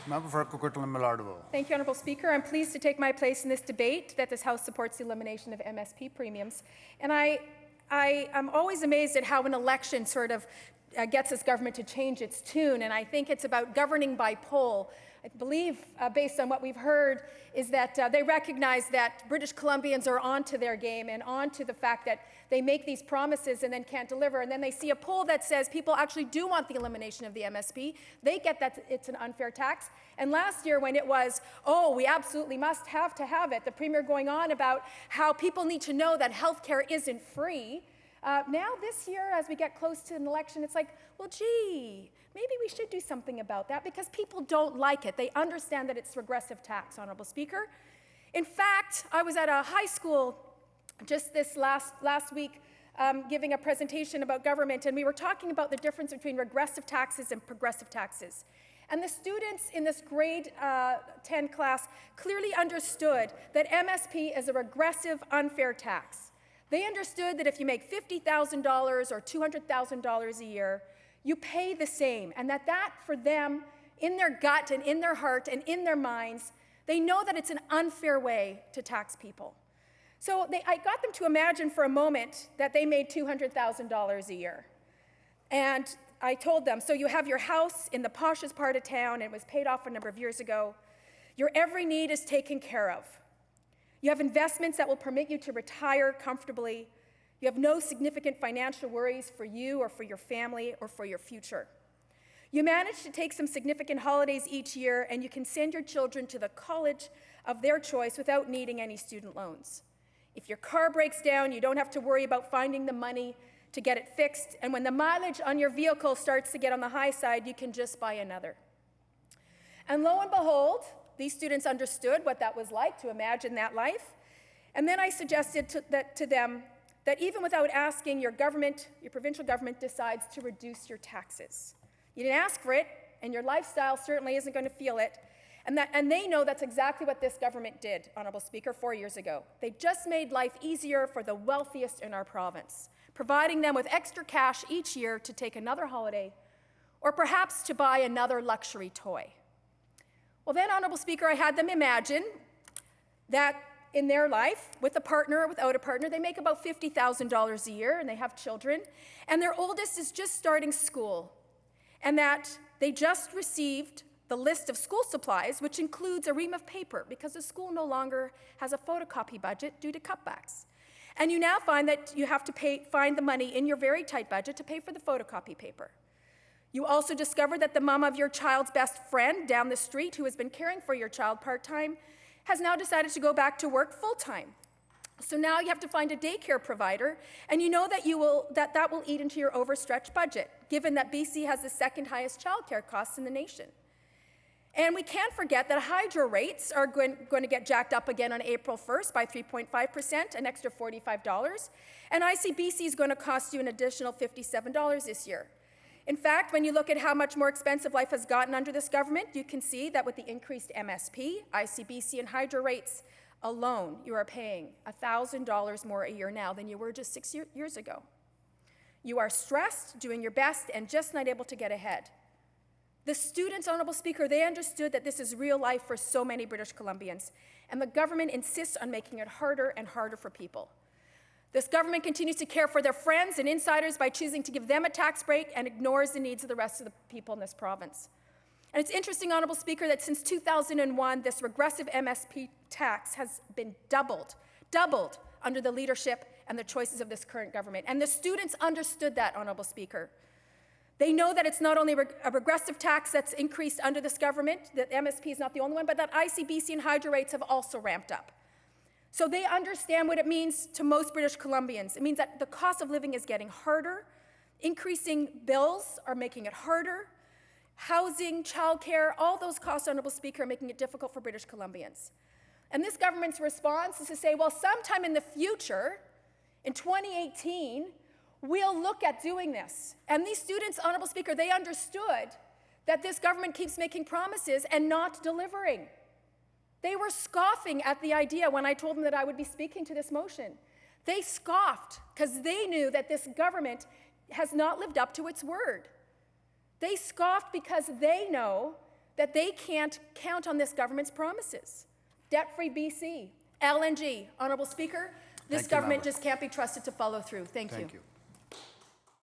Member for Coquitlam Millardville. Thank you, Honourable Speaker. I'm pleased to take my place in this debate that this House supports the elimination of MSP premiums. And I am always amazed at how an election sort of gets this government to change its tune, and I think it's about governing by poll. I believe, based on what we've heard, is that they recognize that British Columbians are onto their game and onto the fact that they make these promises and then can't deliver, and then they see a poll that says people actually do want the elimination of the MSP. They get that it's an unfair tax. And last year, when it was, oh, we absolutely must have to have it, the Premier going on about how people need to know that health care isn't free. Now this year, as we get close to an election, it's like, well, gee, maybe we should do something about that because people don't like it. They understand that it's regressive tax, Honourable Speaker. In fact, I was at a high school just this last week giving a presentation about government, and we were talking about the difference between regressive taxes and progressive taxes. And the students in this grade 10 class clearly understood that MSP is a regressive, unfair tax. They understood that if you make $50,000 or $200,000 a year, you pay the same, and that for them, in their gut and in their heart and in their minds, they know that it's an unfair way to tax people. So I got them to imagine for a moment that they made $200,000 a year. And I told them, so you have your house in the poshest part of town, and it was paid off a number of years ago. Your every need is taken care of. You have investments that will permit you to retire comfortably. You have no significant financial worries for you or for your family or for your future. You manage to take some significant holidays each year, and you can send your children to the college of their choice without needing any student loans. If your car breaks down, you don't have to worry about finding the money to get it fixed, and when the mileage on your vehicle starts to get on the high side, you can just buy another. And lo and behold, these students understood what that was like to imagine that life. And then I suggested to them that even without asking, your government, your provincial government decides to reduce your taxes. You didn't ask for it, and your lifestyle certainly isn't going to feel it. And they know that's exactly what this government did, Honourable Speaker, 4 years ago. They just made life easier for the wealthiest in our province, providing them with extra cash each year to take another holiday or perhaps to buy another luxury toy. Well then, Honourable Speaker, I had them imagine that in their life, with a partner or without a partner, they make about $50,000 a year and they have children, and their oldest is just starting school, and that they just received the list of school supplies, which includes a ream of paper because the school no longer has a photocopy budget due to cutbacks. And you now find that you have to find the money in your very tight budget to pay for the photocopy paper. You also discover that the mom of your child's best friend down the street, who has been caring for your child part-time, has now decided to go back to work full-time. So now you have to find a daycare provider, and you know that that will eat into your overstretched budget, given that BC has the second highest childcare costs in the nation. And we can't forget that hydro rates are going to get jacked up again on April 1st by 3.5%, an extra $45, and ICBC is going to cost you an additional $57 this year. In fact, when you look at how much more expensive life has gotten under this government, you can see that with the increased MSP, ICBC, and hydro rates alone, you are paying $1,000 more a year now than you were just 6 years ago. You are stressed, doing your best, and just not able to get ahead. The students, Honourable Speaker, they understood that this is real life for so many British Columbians, and the government insists on making it harder and harder for people. This government continues to care for their friends and insiders by choosing to give them a tax break and ignores the needs of the rest of the people in this province. And it's interesting, Honourable Speaker, that since 2001, this regressive MSP tax has been doubled under the leadership and the choices of this current government. And the students understood that, Honourable Speaker. They know that it's not only a regressive tax that's increased under this government, that MSP is not the only one, but that ICBC and hydro rates have also ramped up. So they understand what it means to most British Columbians. It means that the cost of living is getting harder, increasing bills are making it harder, housing, childcare, all those costs, Honourable Speaker, are making it difficult for British Columbians. And this government's response is to say, well, sometime in the future, in 2018, we'll look at doing this. And these students, Honourable Speaker, they understood that this government keeps making promises and not delivering. They were scoffing at the idea when I told them that I would be speaking to this motion. They scoffed because they knew that this government has not lived up to its word. They scoffed because they know that they can't count on this government's promises. Debt-free BC, LNG. Honourable Speaker, this government just can't be trusted to follow through. Thank you.